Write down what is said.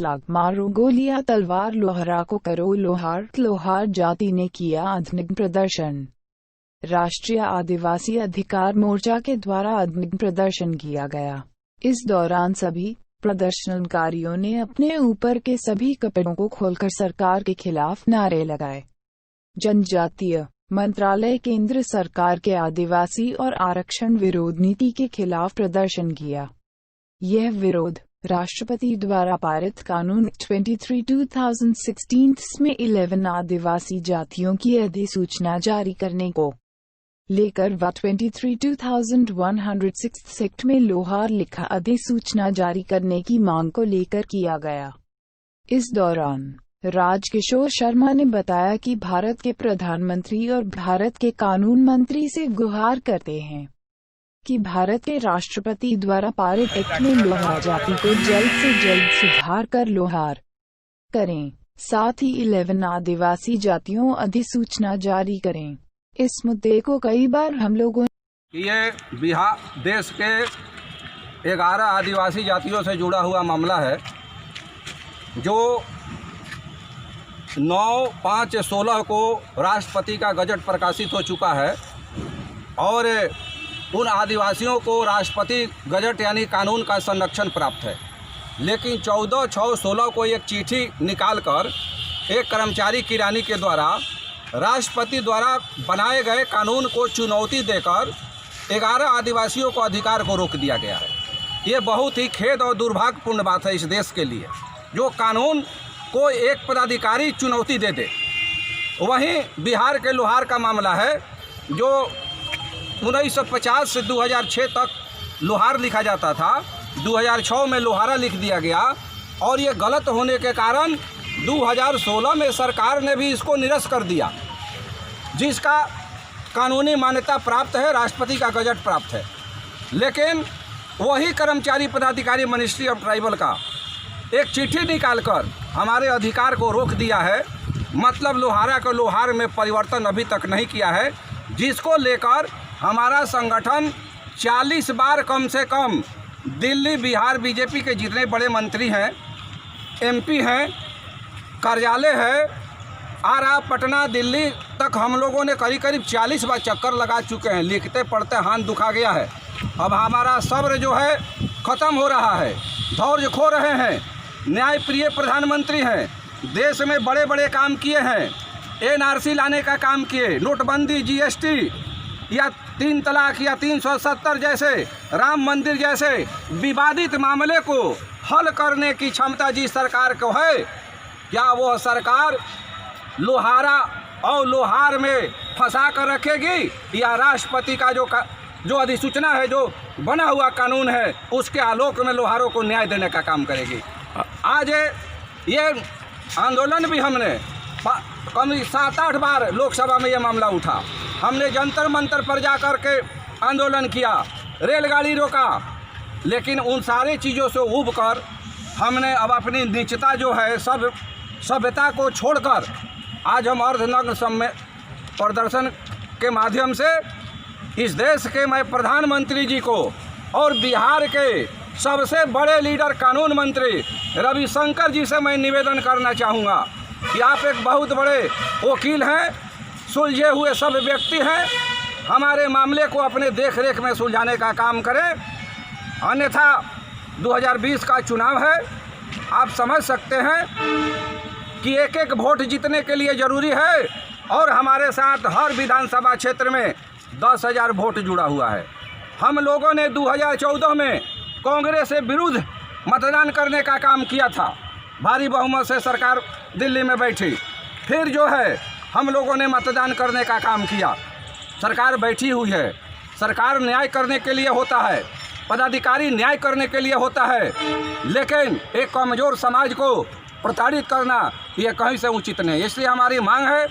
लाग मारो गोलियां तलवार लोहारा को करो लोहार। लोहार जाति ने किया आधुनिक प्रदर्शन। राष्ट्रीय आदिवासी अधिकार मोर्चा के द्वारा आधुनिक प्रदर्शन किया गया। इस दौरान सभी प्रदर्शनकारियों ने अपने ऊपर के सभी कपड़ों को खोलकर सरकार के खिलाफ नारे लगाए। जनजातीय मंत्रालय केंद्र सरकार के आदिवासी और आरक्षण विरोध नीति के खिलाफ प्रदर्शन किया। यह विरोध राष्ट्रपति द्वारा पारित कानून 23/2016 में 11 आदिवासी जातियों की अधिसूचना जारी करने को लेकर व 23/2106 एक्ट में लोहार लिखा अधिसूचना जारी करने की मांग को लेकर किया गया। इस दौरान राजकिशोर शर्मा ने बताया कि भारत के प्रधानमंत्री और भारत के कानून मंत्री से गुहार करते हैं कि भारत के राष्ट्रपति द्वारा पारित एक्ट में लोहार जाति को जल्द से जल्द सुधार कर लोहार करें, साथ ही 11 आदिवासी जातियों अधिसूचना जारी करें। इस मुद्दे को कई बार हम लोगों ये बिहार देश के 11 आदिवासी जातियों से जुड़ा हुआ मामला है जो 9/5/16 को राष्ट्रपति का गजट प्रकाशित हो चुका है और उन आदिवासियों को राष्ट्रपति गजट यानी कानून का संरक्षण प्राप्त है। लेकिन 14/6/16 को एक चिट्ठी निकालकर एक कर्मचारी किरानी के द्वारा राष्ट्रपति द्वारा बनाए गए कानून को चुनौती देकर 11 आदिवासियों को अधिकार को रोक दिया गया है। ये बहुत ही खेद और दुर्भाग्यपूर्ण बात है इस देश के लिए, जो कानून को एक पदाधिकारी चुनौती दे दे। वहीं बिहार के लोहार का मामला है जो 1950 से 2006 तक लोहार लिखा जाता था। 2006 में लोहारा लिख दिया गया और ये गलत होने के कारण 2016 में सरकार ने भी इसको निरस्त कर दिया, जिसका कानूनी मान्यता प्राप्त है, राष्ट्रपति का गजट प्राप्त है। लेकिन वही कर्मचारी पदाधिकारी मिनिस्ट्री ऑफ ट्राइबल का एक चिट्ठी निकालकर हमारे अधिकार को रोक दिया है। मतलब लोहारा को लोहार में परिवर्तन अभी तक नहीं किया है, जिसको लेकर हमारा संगठन 40 बार कम से कम दिल्ली बिहार बीजेपी के जितने बड़े मंत्री हैं, एमपी हैं, कार्यालय है, आरा पटना दिल्ली तक हम लोगों ने करीब 40 बार चक्कर लगा चुके हैं। लिखते पढ़ते हाथ दुखा गया है। अब हमारा सब्र जो है ख़त्म हो रहा है, धैर्य खो रहे हैं। न्यायप्रिय प्रधानमंत्री हैं, देश में बड़े बड़े काम किए हैं, NRC लाने का काम किए, नोटबंदी, GST या 3 तलाक या 370 जैसे, राम मंदिर जैसे विवादित मामले को हल करने की क्षमता जिस सरकार को है, क्या वह सरकार लोहारा और लोहार में फंसा कर रखेगी या राष्ट्रपति का जो अधिसूचना है, जो बना हुआ कानून है, उसके आलोक में लोहारों को न्याय देने का काम करेगी? आज ये आंदोलन भी हमने कम 7-8 बार लोकसभा में ये मामला उठा। हमने जंतर मंतर पर जाकर के आंदोलन किया, रेलगाड़ी रोका, लेकिन उन सारी चीज़ों से उब कर हमने अब अपनी नीचता जो है सब सभ्यता को छोड़कर आज हम अर्धनग्न प्रदर्शन के माध्यम से इस देश के मैं प्रधानमंत्री जी को और बिहार के सबसे बड़े लीडर कानून मंत्री रविशंकर जी से मैं निवेदन करना चाहूँगा कि आप एक बहुत बड़े वकील हैं, सुलझे हुए सब व्यक्ति हैं, हमारे मामले को अपने देख रेख में सुलझाने का काम करें। अन्यथा 2020 का चुनाव है, आप समझ सकते हैं कि एक एक वोट जीतने के लिए ज़रूरी है और हमारे साथ हर विधानसभा क्षेत्र में 10,000 वोट जुड़ा हुआ है। हम लोगों ने 2014 में कांग्रेस से विरुद्ध मतदान करने का काम किया था, भारी बहुमत से सरकार दिल्ली में बैठी। फिर जो है हम लोगों ने मतदान करने का काम किया, सरकार बैठी हुई है। सरकार न्याय करने के लिए होता है, पदाधिकारी न्याय करने के लिए होता है, लेकिन एक कमज़ोर समाज को प्रताड़ित करना ये कहीं से उचित नहीं। इसलिए हमारी मांग है